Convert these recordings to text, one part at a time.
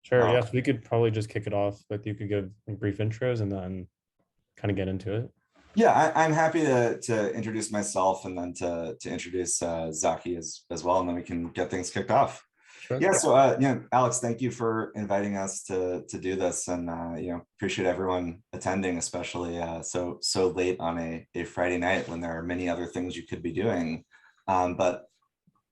Sure. Yes, we could probably just kick it off with you could give like brief intros and then kind of get into it. Yeah, I'm happy to introduce myself and then to introduce Zaki as well, and then we can get things kicked off. Sure. Yeah, so Alex, thank you for inviting us to do this, and appreciate everyone attending, especially so late on a Friday night when there are many other things you could be doing. But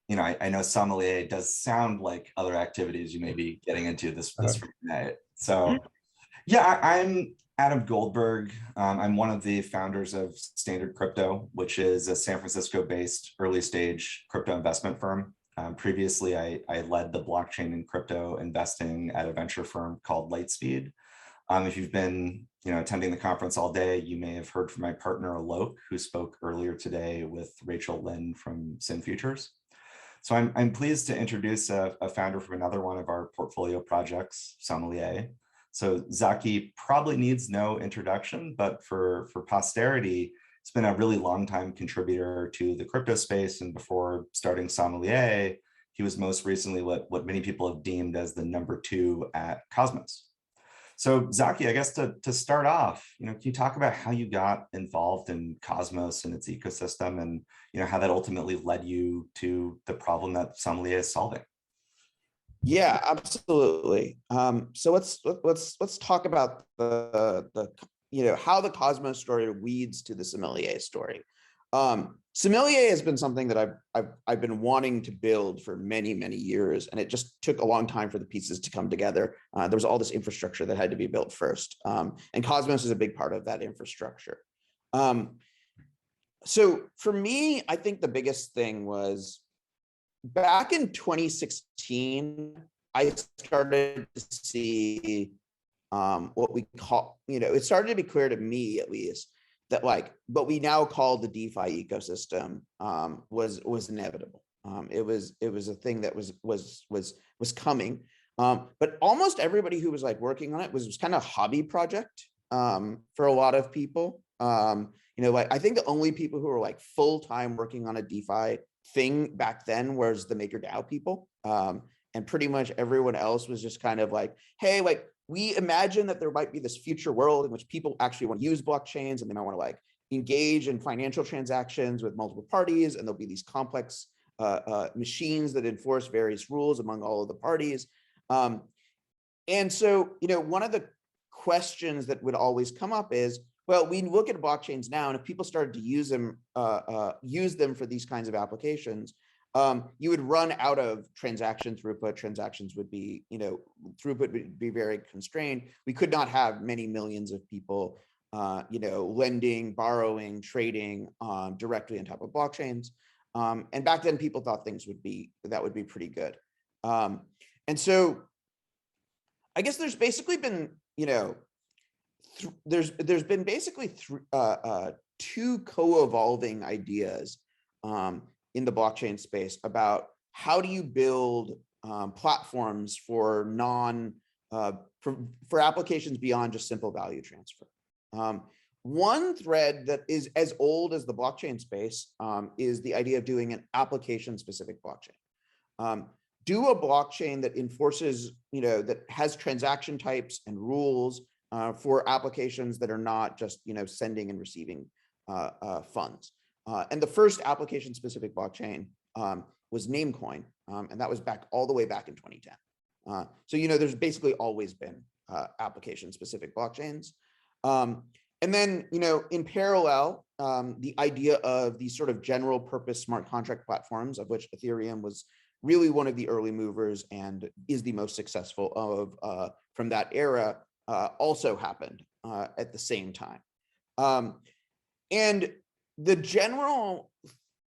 I know Sommelier does sound like other activities you may be getting into this Friday night. So yeah, I'm Adam Goldberg. I'm one of the founders of Standard Crypto, which is a San Francisco-based early stage crypto investment firm. Previously, I led the blockchain and crypto investing at a venture firm called Lightspeed. If you've been attending the conference all day, you may have heard from my partner Alok, who spoke earlier today with Rachel Lynn from Sin Futures. So I'm pleased to introduce a founder from another one of our portfolio projects, Sommelier. So Zaki probably needs no introduction, but for posterity, it's been a really long time contributor to the crypto space. And before starting Sommelier, he was most recently what many people have deemed as the #2 at Cosmos. So Zaki, I guess to start off, can you talk about how you got involved in Cosmos and its ecosystem, and how that ultimately led you to the problem that Sommelier is solving? Yeah, absolutely. So let's talk about the how the Cosmos story leads to the Sommelier story. Sommelier has been something that I've been wanting to build for many years, and it just took a long time for the pieces to come together. There was all this infrastructure that had to be built first, and Cosmos is a big part of that infrastructure. So for me, I think the biggest thing was back in 2016, I started to see what we call, it started to be clear to me at least that what we now call the DeFi ecosystem was inevitable. It was a thing that was coming, but almost everybody who was working on it was kind of a hobby project for a lot of people. I think the only people who were full-time working on a DeFi thing back then was the MakerDAO people, and pretty much everyone else was just kind of hey, we imagine that there might be this future world in which people actually want to use blockchains, and they might want to engage in financial transactions with multiple parties, and there'll be these complex machines that enforce various rules among all of the parties. And so one of the questions that would always come up is, well, we look at blockchains now, and if people started to use them for these kinds of applications, you would run out of transaction throughput. Transactions would be, throughput would be very constrained. We could not have many millions of people, lending, borrowing, trading directly on top of blockchains. And back then, people thought that would be pretty good. And so, I guess there's basically been, there's been basically two co-evolving ideas in the blockchain space about how do you build platforms for for applications beyond just simple value transfer. One thread that is as old as the blockchain space is the idea of doing an application-specific blockchain. Do a blockchain that enforces, that has transaction types and rules for applications that are not just, sending and receiving funds. And the first application-specific blockchain was Namecoin, and that was all the way back in 2010. So, there's basically always been application-specific blockchains. And then, in parallel, the idea of these sort of general purpose smart contract platforms, of which Ethereum was really one of the early movers and is the most successful from that era, also happened at the same time. And the general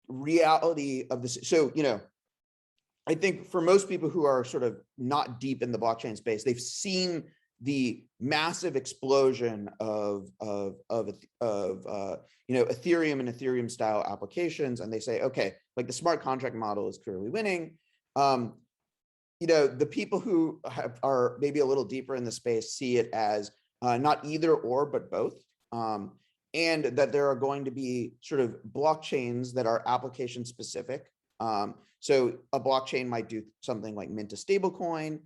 reality of this, so, I think for most people who are sort of not deep in the blockchain space, they've seen the massive explosion of Ethereum and Ethereum style applications, and they say, okay, the smart contract model is clearly winning. The people who are maybe a little deeper in the space see it as not either or, but both. And that there are going to be sort of blockchains that are application specific. So a blockchain might do something like mint a stablecoin.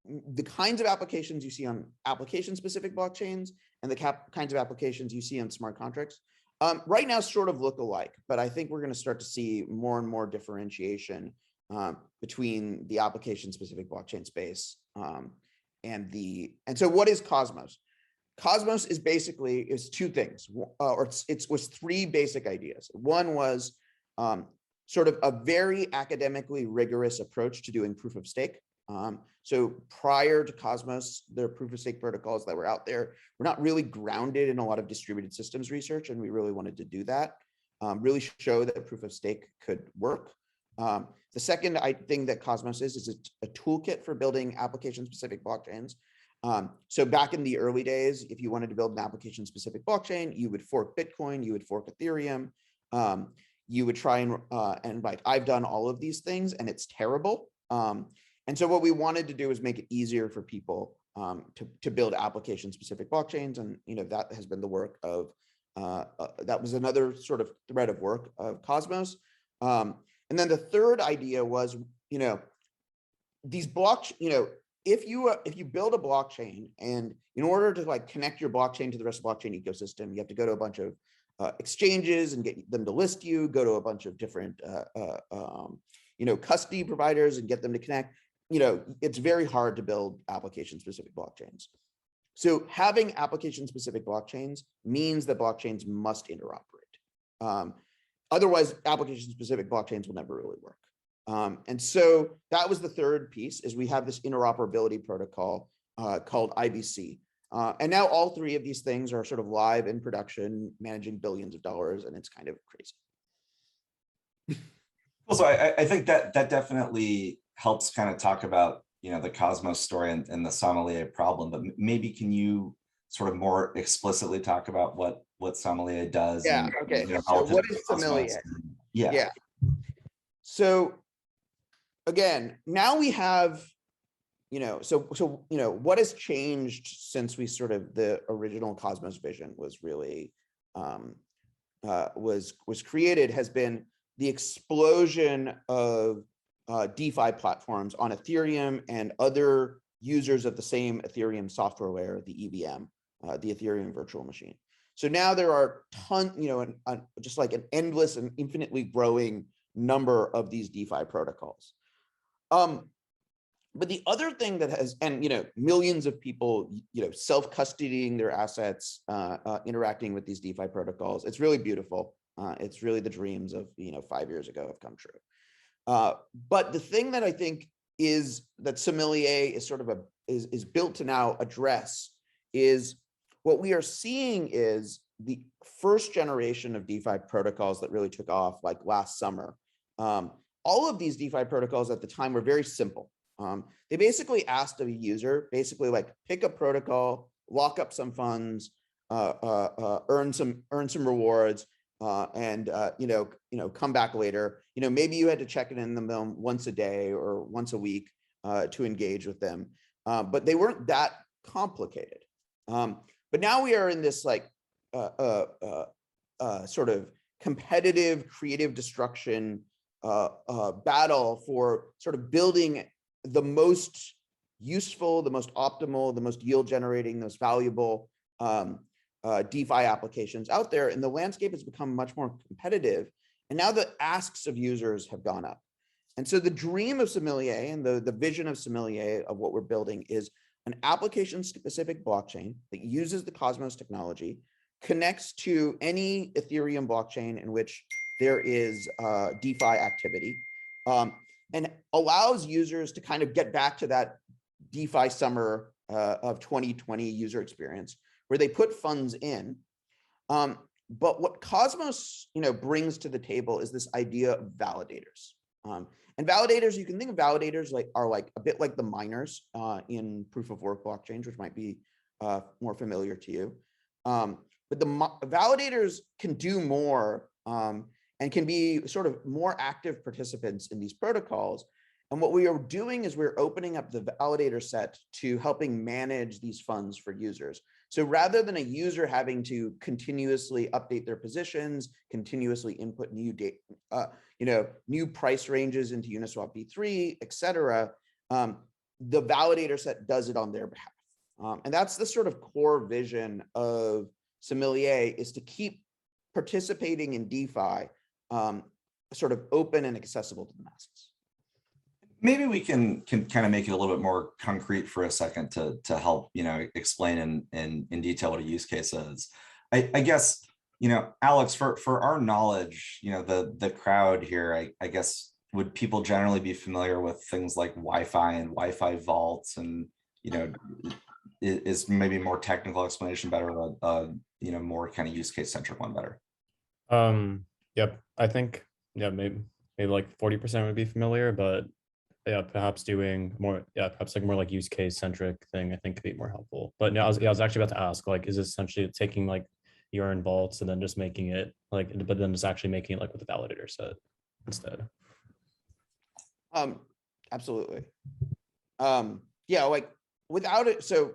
the kinds of applications you see on application-specific blockchains and the kinds of applications you see on smart contracts right now sort of look alike, but I think we're going to start to see more and more differentiation between the application-specific blockchain space and so what is Cosmos? Cosmos is basically two things, or it was three basic ideas. One was sort of a very academically rigorous approach to doing proof of stake. So prior to Cosmos, the proof of stake protocols that were out there were not really grounded in a lot of distributed systems research, and we really wanted to do that, really show that proof of stake could work. The second thing that Cosmos is a toolkit for building application-specific blockchains. So back in the early days, if you wanted to build an application-specific blockchain, you would fork Bitcoin, you would fork Ethereum, you would try and like I've done all of these things, and it's terrible. And so what we wanted to do is make it easier for people to build application-specific blockchains, and that has been the work of that was another sort of thread of work of Cosmos. And then the third idea was, these if you build a blockchain, and in order to like connect your blockchain to the rest of the blockchain ecosystem, you have to go to a bunch of exchanges and get them to list you, go to a bunch of different custody providers and get them to connect. It's very hard to build application-specific blockchains. So having application-specific blockchains means that blockchains must interoperate. Otherwise, application-specific blockchains will never really work. And so that was the third piece, is we have this interoperability protocol called IBC. And now all three of these things are sort of live in production, managing billions of dollars, and it's kind of crazy. Well, so I think that definitely helps kind of talk about, the Cosmos story and the Sommelier problem, but maybe can you sort of more explicitly talk about what Sommelier does? Yeah, and, okay. So what is Sommelier? Yeah. So again, now we have, what has changed since we sort of, the original Cosmos vision was really, was created, has been the explosion of DeFi platforms on Ethereum and other users of the same Ethereum software layer, the EVM, the Ethereum virtual machine. So now there are just like an endless and infinitely growing number of these DeFi protocols. But the other thing that has, and millions of people, self-custodying their assets, interacting with these DeFi protocols, it's really beautiful. It's really the dreams of 5 years ago have come true. But the thing that I think is that Sommelier is sort of is built to now address is what we are seeing is the first generation of DeFi protocols that really took off like last summer. All of these DeFi protocols at the time were very simple. They basically asked of a user, like pick a protocol, lock up some funds, earn some rewards, and come back later. Maybe you had to check it in them once a day or once a week to engage with them, but they weren't that complicated. But now we are in this like sort of competitive creative destruction battle for sort of building the most useful, the most optimal, the most yield generating, the most valuable DeFi applications out there. And the landscape has become much more competitive. And now the asks of users have gone up. And so the dream of Sommelier and the vision of Sommelier of what we're building is an application-specific blockchain that uses the Cosmos technology, connects to any Ethereum blockchain in which there is DeFi activity, and allows users to kind of get back to that DeFi summer of 2020 user experience where they put funds in. But what Cosmos brings to the table is this idea of validators. And validators, you can think of validators are like a bit like the miners in proof of work blockchains, which might be more familiar to you. But the validators can do more and can be sort of more active participants in these protocols. And what we are doing is we're opening up the validator set to helping manage these funds for users. So rather than a user having to continuously update their positions, continuously input new data, new price ranges into Uniswap v3, et cetera, the validator set does it on their behalf. And that's the sort of core vision of Sommelier, is to keep participating in DeFi sort of open and accessible to the masses. Maybe we can kind of make it a little bit more concrete for a second to help, explain in detail what a use case is. I guess, Alex, for our knowledge, the crowd here, I guess, would people generally be familiar with things like Wi-Fi and Wi-Fi vaults, and, is maybe more technical explanation better, more kind of use case centric one better? Yep. I think, yeah, maybe like 40% would be familiar, but yeah, perhaps doing more, perhaps like more like use case centric thing, I think could be more helpful. But no, I was actually about to ask, like, is it essentially taking like urine vaults and then just making it like, but then just actually making it like with the validator set instead? Absolutely. Yeah, like without it. So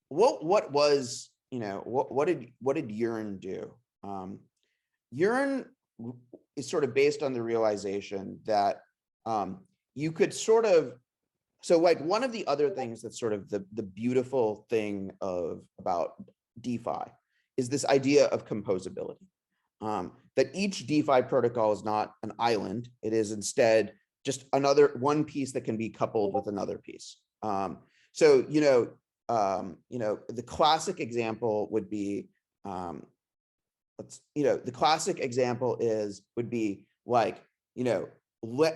what was, what did urine do? Urine is sort of based on the realization that you could sort of, so like one of the other things that's sort of the beautiful thing about DeFi is this idea of composability. That each DeFi protocol is not an island. It is instead just one piece that can be coupled with another piece. So, the classic example would be, the classic example would be like,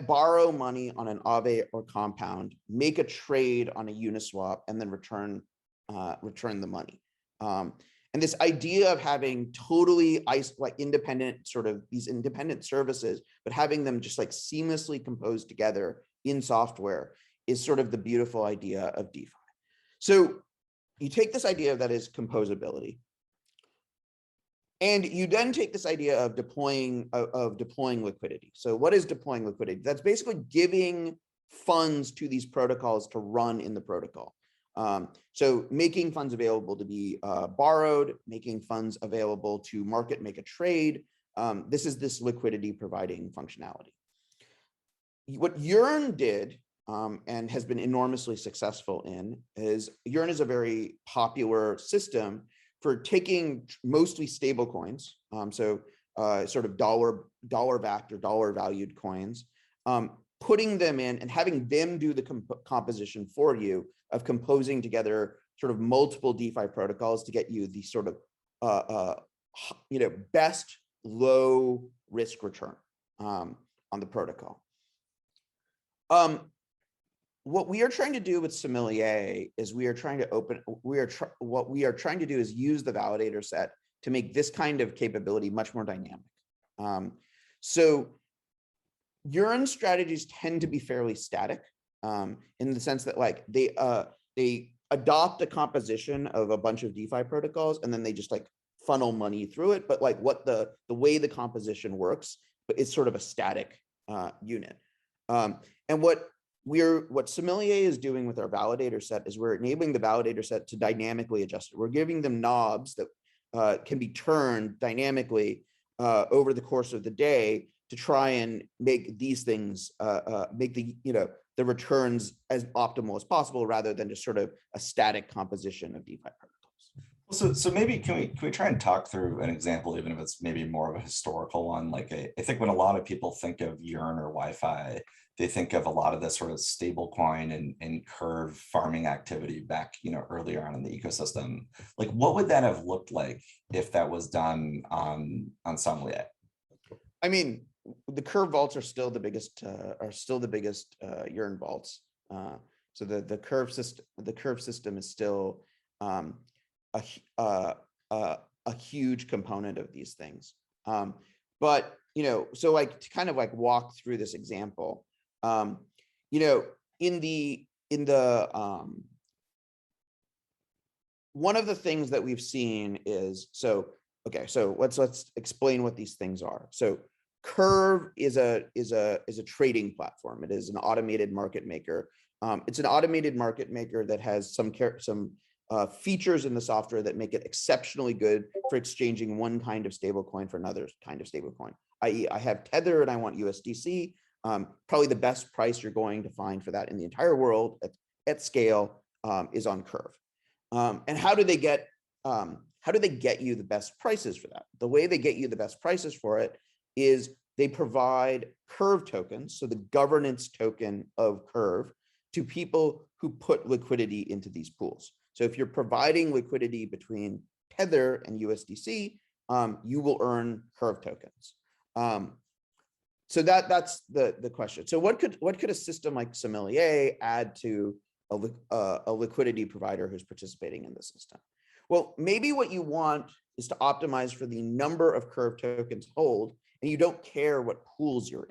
borrow money on an Aave or Compound, make a trade on a Uniswap, and then return the money. And this idea of having totally independent these independent services, but having them just like seamlessly composed together in software is sort of the beautiful idea of DeFi. So you take this idea that is composability, and you then take this idea of deploying liquidity. So what is deploying liquidity? That's basically giving funds to these protocols to run in the protocol. So making funds available to be borrowed, making funds available to market, make a trade. This is this liquidity providing functionality. What Yearn did, and has been enormously successful in, is Yearn is a very popular system for taking mostly stable coins, sort of dollar-backed or dollar-valued coins, putting them in and having them do the composition for you of composing together sort of multiple DeFi protocols to get you the sort of best low risk return on the protocol. What we are trying to do with Sommelier is what we are trying to do is use the validator set to make this kind of capability much more dynamic. So Yearn strategies tend to be fairly static, in the sense that like they adopt a composition of a bunch of DeFi protocols and then they just like funnel money through it. But like what the way the composition works, but it's sort of a static unit. And what Sommelier is doing with our validator set is we're enabling the validator set to dynamically adjust it. We're giving them knobs that can be turned dynamically over the course of the day to try and make these things, make the returns as optimal as possible, rather than just sort of a static composition of DeFi protocols. So maybe can we try and talk through an example, even if it's maybe more of a historical one? Like I think when a lot of people think of Yearn or Wi-Fi, they think of a lot of this sort of stable coin and curve farming activity back, earlier on in the ecosystem. Like, what would that have looked like if that was done on Sommelier? I mean, the curve vaults are still the biggest Yearn vaults. So the curve system is still a huge component of these things. But so like to kind of like walk through this example, in the one of the things that we've seen is, so let's explain what these things are. So Curve is a trading platform. It is an automated market maker. It's an automated market maker that has some features in the software that make it exceptionally good for exchanging one kind of stablecoin for another kind of stablecoin. I.e., I have Tether and I want USDC. probably the best price you're going to find for that in the entire world at scale is on Curve. And how do they get you the best prices for that? The way they get you the best prices for it is they provide Curve tokens, so the governance token of Curve, to people who put liquidity into these pools. So if you're providing liquidity between Tether and USDC, you will earn Curve tokens. So that's the question. So what could a system like Sommelier add to a liquidity provider who's participating in the system? Well, maybe what you want is to optimize for the number of Curve tokens hold, and you don't care what pools you're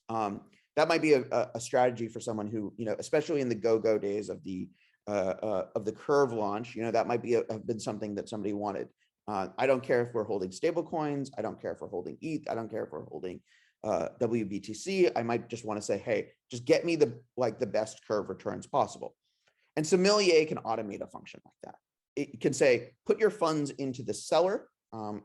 in. That might be a strategy for someone who, especially in the go-go days of the Curve launch, that might have been something that somebody wanted. I don't care if we're holding stable coins. I don't care if we're holding ETH. I don't care if we're holding WBTC. I might just want to say, hey, just get me the best Curve returns possible. And Sommelier can automate a function like that. It can say, put your funds into the seller.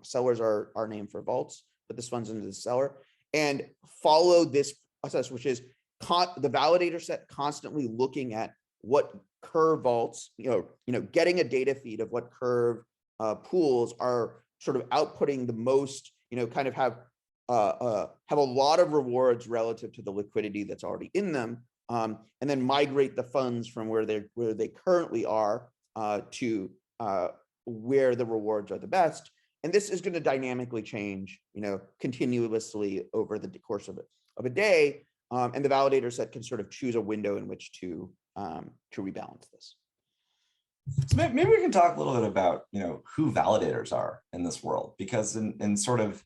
Sellers are our name for vaults. Put this funds into the seller and follow this process, which is the validator set constantly looking at what Curve vaults, getting a data feed of what Curve pools are sort of outputting the most, kind of have a lot of rewards relative to the liquidity that's already in them, and then migrate the funds from where they currently are to where the rewards are the best. And this is going to dynamically change, continuously over the course of a day, and the validator set can sort of choose a window in which to rebalance this. So maybe we can talk a little bit about, who validators are in this world, because in sort of,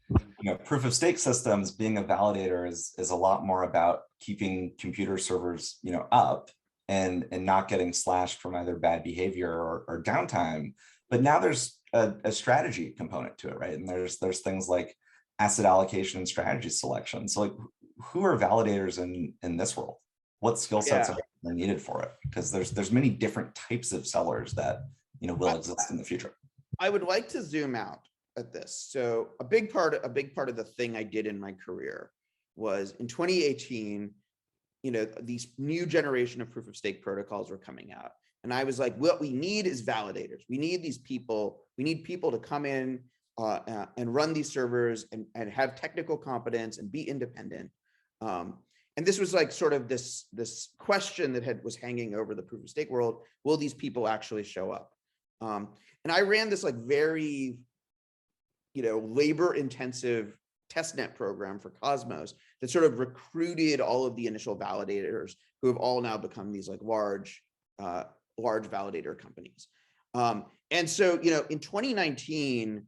proof of stake systems, being a validator is a lot more about keeping computer servers, up and not getting slashed from either bad behavior or downtime. But now there's a strategy component to it, right? And there's things like asset allocation and strategy selection. So like, who are validators in this world? What skill sets are needed for it? Because there's many different types of sellers that will exist in the future. I would like to zoom out at this. So a big part of the thing I did in my career was in 2018, these new generation of proof of stake protocols were coming out. And I was like, what we need is validators. We need these people. We need people to come in and run these servers and have technical competence and be independent. And this was like sort of this question that was hanging over the proof of stake world. Will these people actually show up? And I ran this like very, labor intensive testnet program for Cosmos that sort of recruited all of the initial validators who have all now become these like large validator companies. And so, in 2019,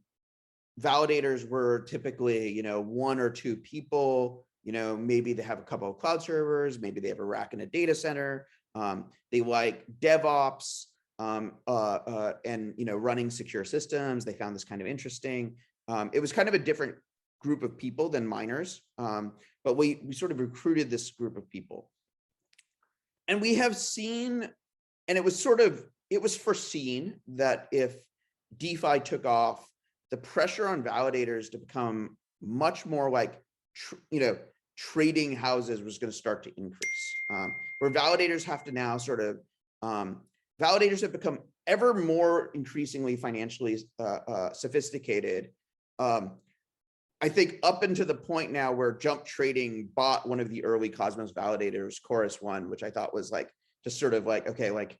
validators were typically, one or two people. Maybe they have a couple of cloud servers, maybe they have a rack in a data center. They like DevOps and running secure systems. They found this kind of interesting. It was kind of a different group of people than miners, but we sort of recruited this group of people. And we have seen, and it was foreseen that if DeFi took off, the pressure on validators to become much more like, trading houses was going to start to increase, where validators have to now sort of, validators have become ever more increasingly financially sophisticated. I think up into the point now where Jump Trading bought one of the early Cosmos validators, Chorus One, which I thought was like, just sort of like, okay, like,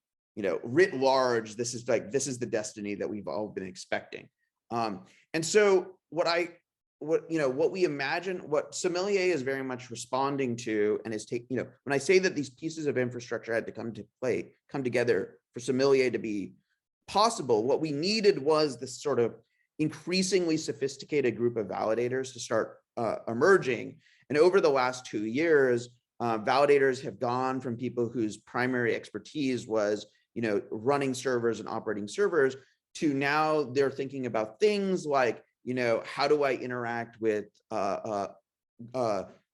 writ large, this is the destiny that we've all been expecting. And so what we imagine, what Sommelier is very much responding to, and is when I say that these pieces of infrastructure had to come together for Sommelier to be possible, what we needed was this sort of increasingly sophisticated group of validators to start emerging. And over the last 2 years, validators have gone from people whose primary expertise was, running servers and operating servers, to now they're thinking about things like, how do I interact with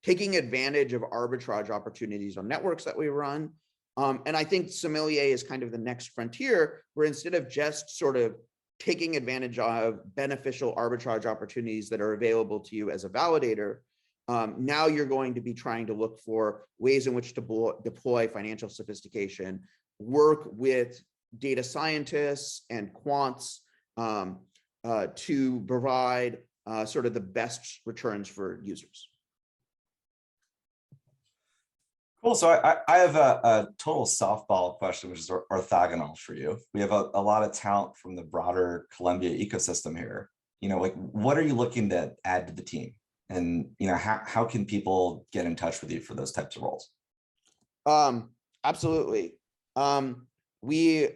taking advantage of arbitrage opportunities on networks that we run. And I think Sommelier is kind of the next frontier, where instead of just sort of taking advantage of beneficial arbitrage opportunities that are available to you as a validator, Now you're going to be trying to look for ways in which to deploy financial sophistication, work with data scientists and quants to provide sort of the best returns for users. Cool. So I have a total softball question, which is orthogonal for you. We have a lot of talent from the broader Columbia ecosystem here. Like, what are you looking to add to the team? And, how can people get in touch with you for those types of roles? Absolutely. We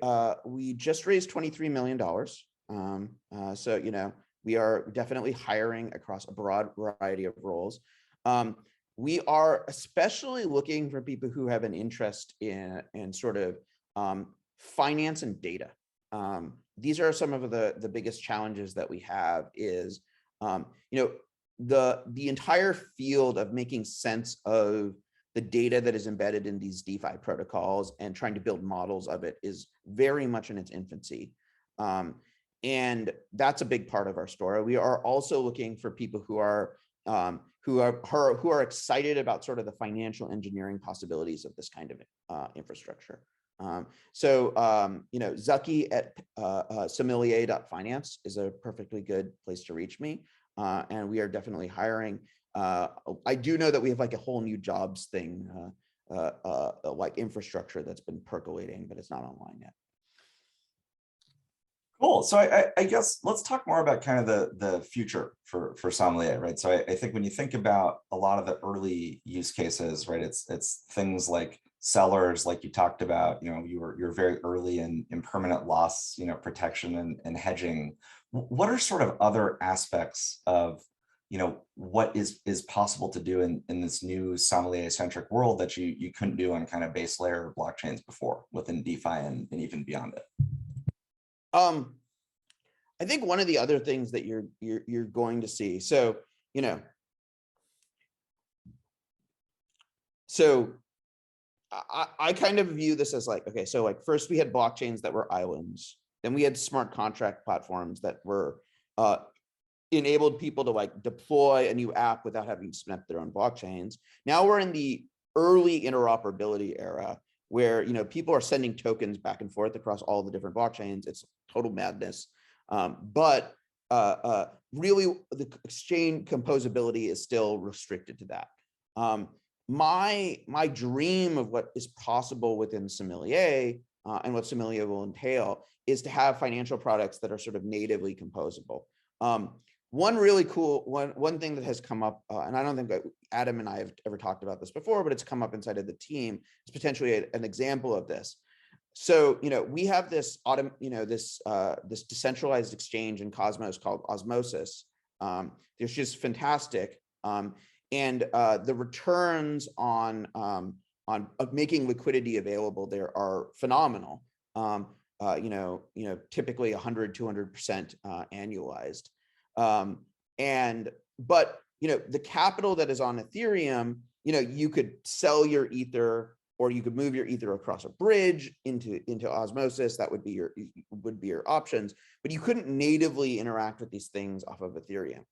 just raised $23 million. So, we are definitely hiring across a broad variety of roles. We are especially looking for people who have an interest in sort of finance and data. These are some of the biggest challenges that we have is, the entire field of making sense of the data that is embedded in these DeFi protocols and trying to build models of it is very much in its infancy. And that's a big part of our story. We are also looking for people who are excited about sort of the financial engineering possibilities of this kind of infrastructure. Zaki at sommelier.finance is a perfectly good place to reach me. And we are definitely hiring. I do know that we have like a whole new jobs thing, like infrastructure that's been percolating, but it's not online yet. Cool. So I guess let's talk more about kind of the future for Sommelier, right? So I think when you think about a lot of the early use cases, right, it's things like sellers, like you talked about, you're very early in permanent loss, protection and hedging. What are sort of other aspects of, what is possible to do in this new sommelier-centric world that you couldn't do on kind of base layer blockchains before within DeFi and even beyond it? I think one of the other things that you're going to see, so I kind of view this as like, okay, so like first we had blockchains that were islands, then we had smart contract platforms that were enabled people to like deploy a new app without having to spin up their own blockchains. Now we're in the early interoperability era where people are sending tokens back and forth across all the different blockchains. It's total madness. But really the exchange composability is still restricted to that. My dream of what is possible within Sommelier and what Sommelier will entail is to have financial products that are sort of natively composable. One really cool one thing that has come up, and I don't think that Adam and I have ever talked about this before, but it's come up inside of the team, is potentially an example of this. So, we have this this decentralized exchange in Cosmos called Osmosis. It's just fantastic. And the returns on making liquidity available there are phenomenal. Typically 100-200% annualized. But the capital that is on Ethereum, you could sell your Ether, or you could move your Ether across a bridge into Osmosis. That would be your options, but you couldn't natively interact with these things off of Ethereum.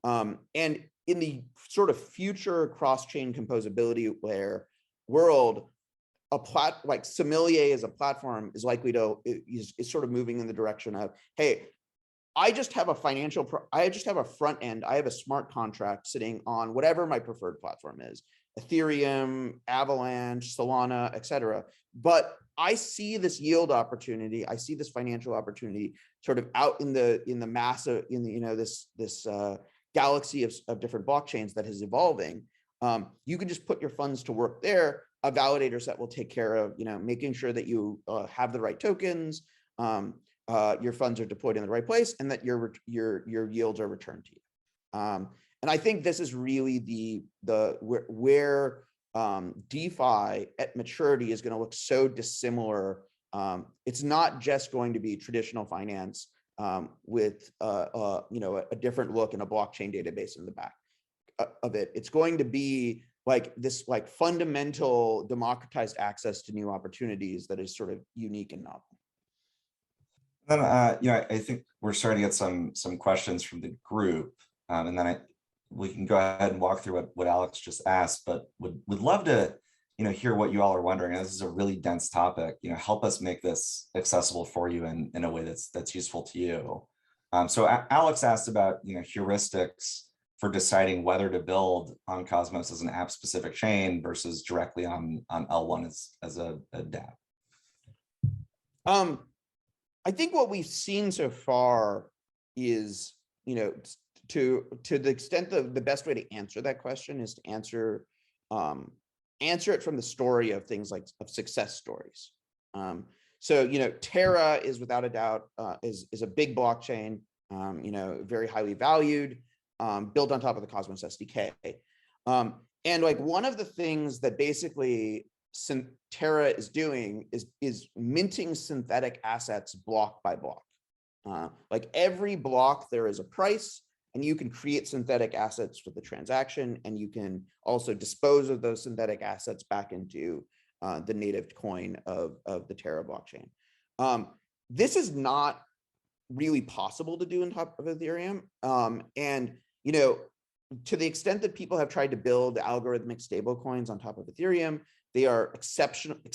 And in the sort of future cross-chain composability layer world, like Sommelier as a platform is likely to is sort of moving in the direction of, hey, I just have a front end. I have a smart contract sitting on whatever my preferred platform is, Ethereum, Avalanche, Solana, etc. But I see this yield opportunity. I see this financial opportunity sort of out in the massive, this galaxy of different blockchains that is evolving. You can just put your funds to work there. A validator set will take care of, making sure that you have the right tokens, your funds are deployed in the right place, and that your yields are returned to you. And I think this is really where DeFi at maturity is going to look so dissimilar. It's not just going to be traditional finance with a different look and a blockchain database in the back of it. It's going to be like this fundamental democratized access to new opportunities that is sort of unique and novel. Then, I think we're starting to get some questions from the group, and then we can go ahead and walk through what Alex just asked, but would love to, hear what you all are wondering. This is a really dense topic. Help us make this accessible for you in a way that's useful to you. So Alex asked about, heuristics for deciding whether to build on Cosmos as an app-specific chain versus directly on L1 as a dApp. I think what we've seen so far is, to the extent the best way to answer that question is to answer it from the story of things like of success stories. So, Terra is without a doubt is a big blockchain, very highly valued, built on top of the Cosmos SDK. And like one of the things that basically Terra is doing is minting synthetic assets block by block. Like every block there is a price, and you can create synthetic assets with the transaction, and you can also dispose of those synthetic assets back into the native coin of the Terra blockchain. This is not really possible to do on top of Ethereum. And, to the extent that people have tried to build algorithmic stablecoins on top of Ethereum, they are exceptionally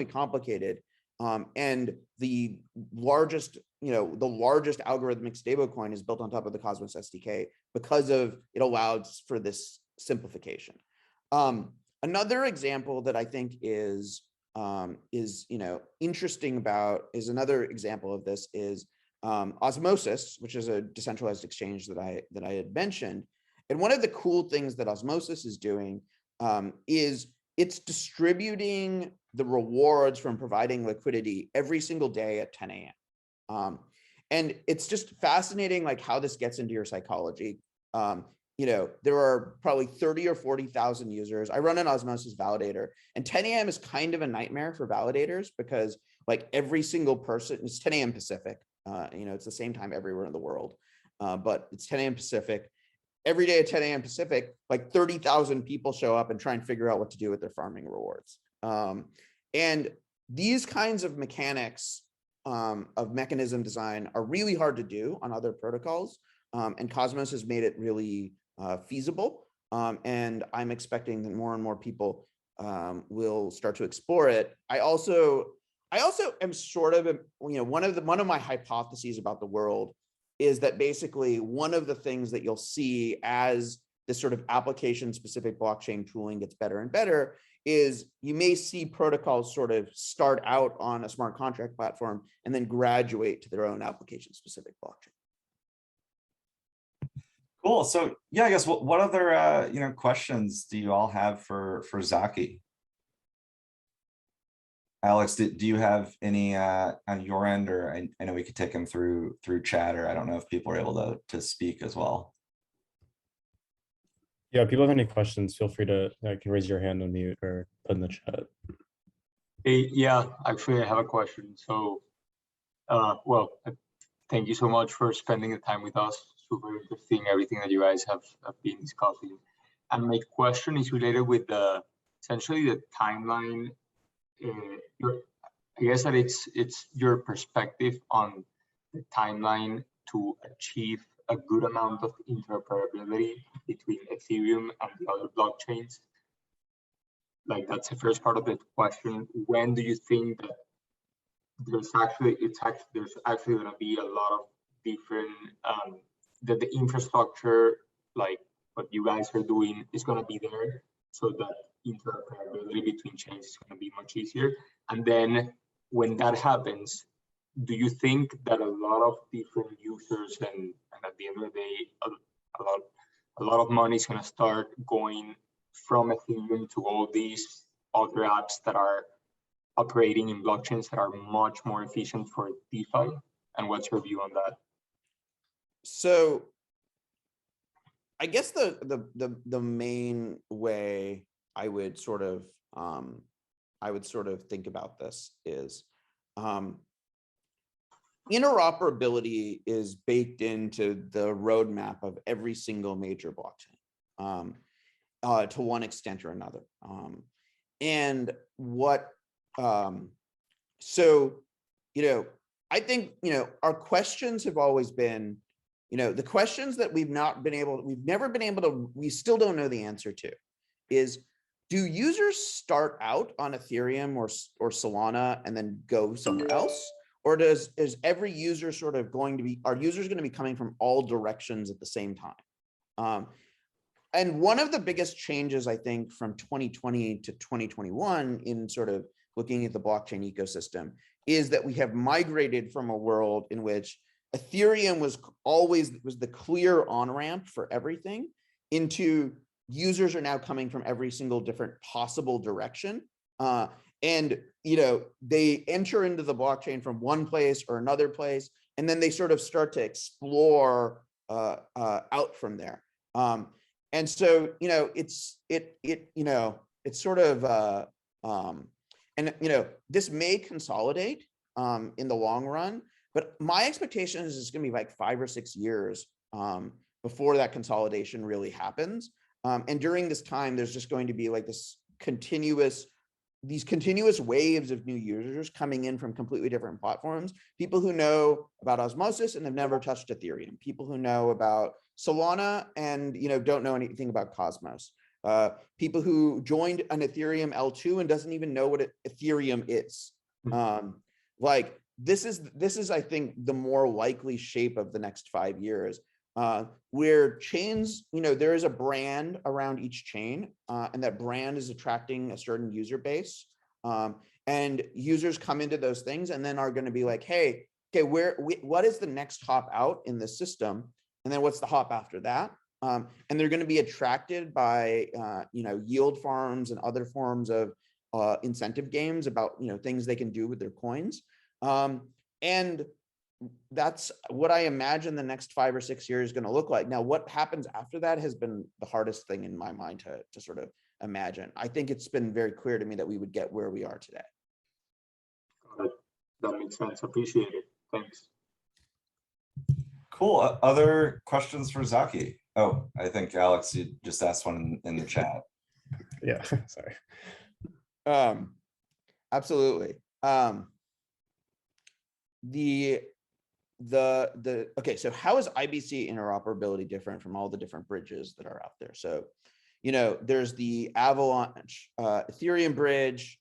complicated. And the largest algorithmic stablecoin is built on top of the Cosmos SDK because of it allows for this simplification. Another example that I think is interesting is another example of this is Osmosis, which is a decentralized exchange that I had mentioned. And one of the cool things that Osmosis is doing is it's distributing the rewards from providing liquidity every single day at 10 a.m. And it's just fascinating, like how this gets into your psychology. There are probably 30 or 40,000 users. I run an Osmosis validator, and 10 a.m. is kind of a nightmare for validators because like every single person, it's 10 a.m. Pacific. It's the same time everywhere in the world, but it's 10 a.m. Pacific. Every day at 10 a.m. Pacific, like 30,000 people show up and try and figure out what to do with their farming rewards. And these kinds of mechanics of mechanism design are really hard to do on other protocols. And Cosmos has made it really feasible. And I'm expecting that more and more people will start to explore it. I also am sort of, one of my hypotheses about the world is that basically one of the things that you'll see as this sort of application specific blockchain tooling gets better and better is you may see protocols sort of start out on a smart contract platform and then graduate to their own application specific blockchain. Cool. So yeah, I guess what other questions do you all have for Zaki? Alex, do you have any on your end, or I know we could take them through chat, or I don't know if people are able to speak as well. Yeah, if people have any questions, feel free to can raise your hand, unmute, or put in the chat. Hey, yeah, actually I have a question. So, thank you so much for spending the time with us. Super interesting, everything that you guys have been discussing. And my question is related with essentially the timeline. I guess that it's your perspective on the timeline to achieve a good amount of interoperability between Ethereum and the other blockchains. Like that's the first part of the question. When do you think that there's actually going to be a lot of different that the infrastructure, like what you guys are doing, is going to be there, so that interoperability between chains is going to be much easier? And then when that happens, do you think that a lot of different users and at the end of the day, a lot of money is going to start going from Ethereum to all these other apps that are operating in blockchains that are much more efficient for DeFi? And what's your view on that? So I guess the main way I would sort of think about this is interoperability is baked into the roadmap of every single major blockchain to one extent or another. So, I think, our questions have always been, the questions that we've never been able to, we still don't know the answer to is, do users start out on Ethereum or Solana and then go somewhere else? Or is every user sort of are users going to be coming from all directions at the same time? And one of the biggest changes, I think, from 2020 to 2021 in sort of looking at the blockchain ecosystem is that we have migrated from a world in which Ethereum was the clear on-ramp for everything into users are now coming from every single different possible direction. And they enter into the blockchain from one place or another place, and then they sort of start to explore out from there. And so, it's sort of, this may consolidate in the long run, but my expectation is it's going to be like 5 or 6 years before that consolidation really happens. And during this time, there's just going to be like these continuous waves of new users coming in from completely different platforms. People who know about Osmosis and have never touched Ethereum. People who know about Solana and don't know anything about Cosmos. People who joined an Ethereum L2 and doesn't even know what Ethereum is. Like this is I think the more likely shape of the next 5 years. Where chains, there is a brand around each chain, and that brand is attracting a certain user base. And users come into those things and then are going to be like, hey, okay, what is the next hop out in this system? And then what's the hop after that? And they're going to be attracted by, yield farms and other forms of incentive games about, things they can do with their coins. And that's what I imagine the next 5 or 6 years is going to look like. Now, what happens after that has been the hardest thing in my mind to sort of imagine. I think it's been very clear to me that we would get where we are today. Got it. That makes sense. Appreciate it. Thanks. Cool. Other questions for Zaki? Oh, I think Alex, you just asked one in the chat. Yeah, sorry. Absolutely. Okay, so how is IBC interoperability different from all the different bridges that are out there? So, there's the Avalanche Ethereum bridge.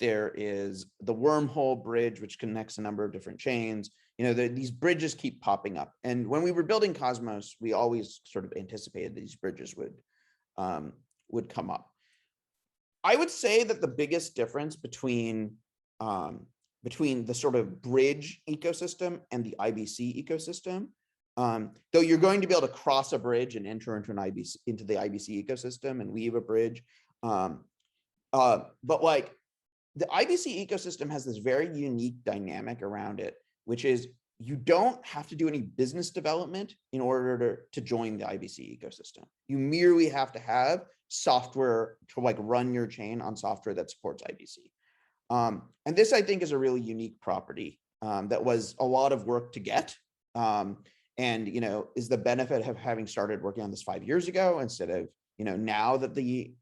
There is the Wormhole bridge, which connects a number of different chains. These bridges keep popping up. And when we were building Cosmos, we always sort of anticipated these bridges would come up. I would say that the biggest difference between the sort of bridge ecosystem and the IBC ecosystem, though you're going to be able to cross a bridge and enter into the IBC ecosystem and weave a bridge. But like the IBC ecosystem has this very unique dynamic around it, which is you don't have to do any business development in order to join the IBC ecosystem. You merely have to have software to like run your chain on software that supports IBC. And this, I think, is a really unique property that was a lot of work to get. And, is the benefit of having started working on this 5 years ago instead of, now that the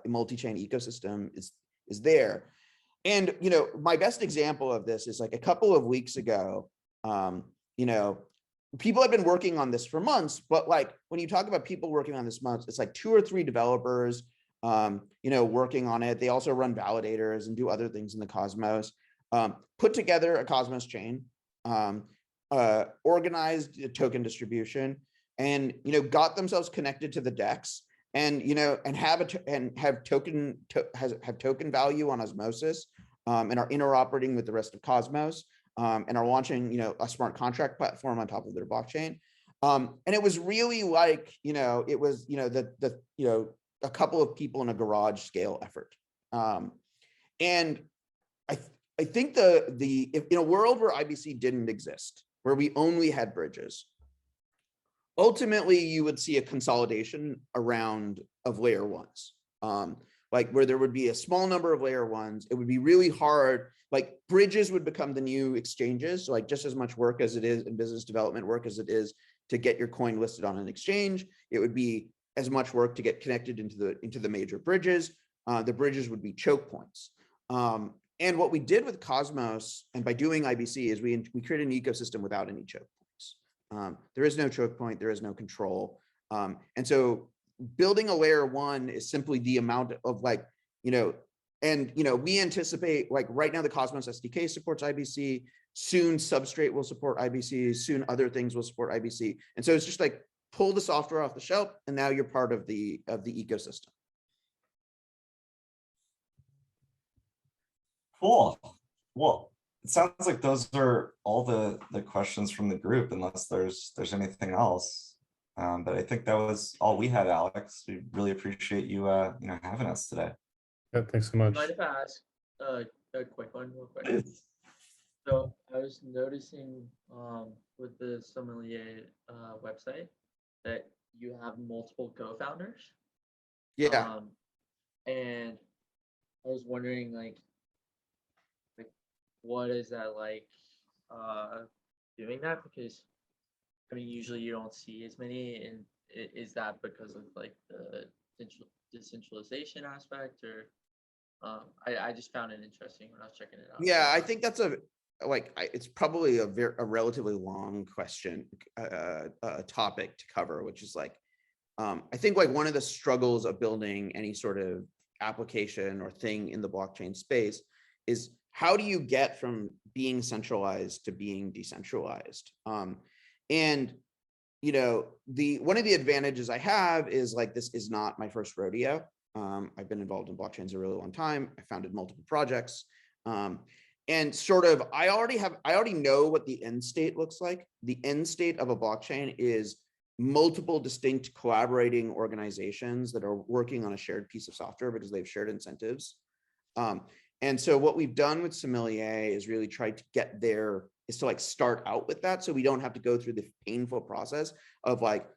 multi-chain ecosystem is there. And, my best example of this is like a couple of weeks ago, people have been working on this for months, but like when you talk about people working on this months, it's like 2 or 3 developers working on it. They also run validators and do other things in the Cosmos, put together a Cosmos chain, organized a token distribution, and, got themselves connected to the DEX and, and have token value on Osmosis, and are interoperating with the rest of Cosmos, and are launching, a smart contract platform on top of their blockchain. And it was really like, it was, a couple of people in a garage scale effort. And I think if in a world where IBC didn't exist, where we only had bridges, ultimately you would see a consolidation of layer ones. Like where there would be a small number of layer ones, it would be really hard, like bridges would become the new exchanges. So like just as much work as it is in business development work as it is to get your coin listed on an exchange, it would be as much work to get connected into the major bridges. The bridges would be choke points. And what we did with Cosmos and by doing IBC is we created an ecosystem without any choke points. There is no choke point, there is no control. And so building a layer one is simply the amount of like, we anticipate like right now the Cosmos SDK supports IBC, soon Substrate will support IBC, soon other things will support IBC. And so it's just like pull the software off the shelf and now you're part of the ecosystem. Cool. Well, it sounds like those are all the questions from the group, unless there's anything else. But I think that was all we had, Alex. We really appreciate you having us today. Yeah, thanks so much. Mind if I ask a quick one real quick? Please. So I was noticing with the Sommelier website that you have multiple co-founders. Yeah. And I was wondering like what is that like doing that? Because I mean usually you don't see as many, and is that because of like the decentralization aspect, or I just found it interesting when I was checking it out. Yeah, I think that's it's probably a relatively long question, topic to cover, which is like, I think like one of the struggles of building any sort of application or thing in the blockchain space is how do you get from being centralized to being decentralized? And one of the advantages I have is like, this is not my first rodeo. I've been involved in blockchains a really long time. I founded multiple projects. And sort of, I already know what the end state looks like. The end state of a blockchain is multiple distinct collaborating organizations that are working on a shared piece of software because they have shared incentives. And so what we've done with Sommelier is really try to get there, is to like start out with that, so we don't have to go through the painful process of like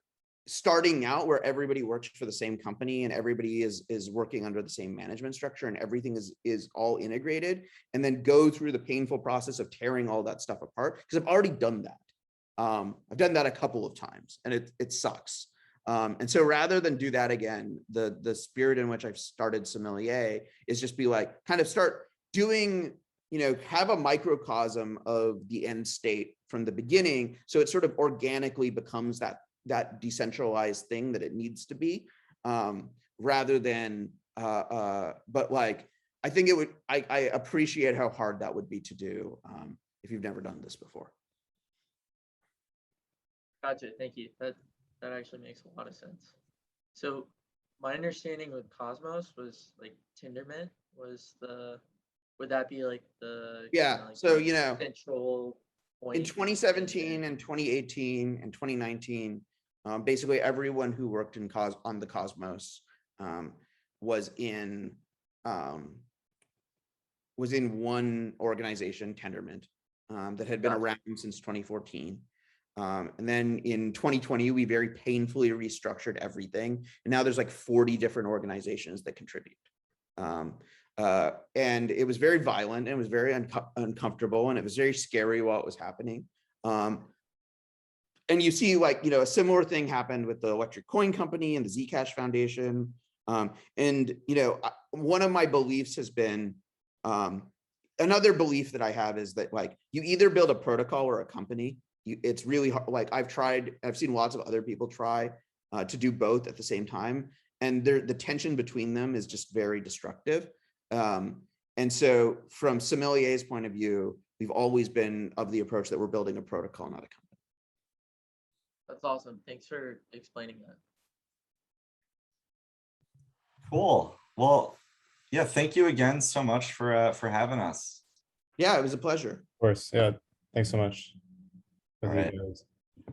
starting out where everybody works for the same company and everybody is working under the same management structure and everything is all integrated, and then go through the painful process of tearing all that stuff apart, because I've already done that. I've done that a couple of times and it sucks. And so rather than do that again, the spirit in which I've started Sommelier is just be like, kind of start doing, have a microcosm of the end state from the beginning, so it sort of organically becomes that decentralized thing that it needs to be, rather than, but like, I think it would, I appreciate how hard that would be to do if you've never done this before. Gotcha, thank you. That actually makes a lot of sense. So my understanding with Cosmos was like Tendermint was would that be like the so central point in 2017 and 2018 and 2019, basically everyone who worked on the Cosmos was in one organization, Tendermint, that had been around since 2014. And then in 2020, we very painfully restructured everything. And now there's like 40 different organizations that contribute. And it was very violent and it was very uncomfortable and it was very scary while it was happening. And you see like, a similar thing happened with the Electric Coin Company and the Zcash Foundation. And one of my beliefs has been, another belief that I have is that like, you either build a protocol or a company. It's really hard. Like I've seen lots of other people try to do both at the same time. And the tension between them is just very destructive. And so from Sommelier's point of view, we've always been of the approach that we're building a protocol, not a company. That's awesome. Thanks for explaining that. Cool. Well, yeah, thank you again so much for having us. Yeah, it was a pleasure. Of course. Yeah. Thanks so much. All right.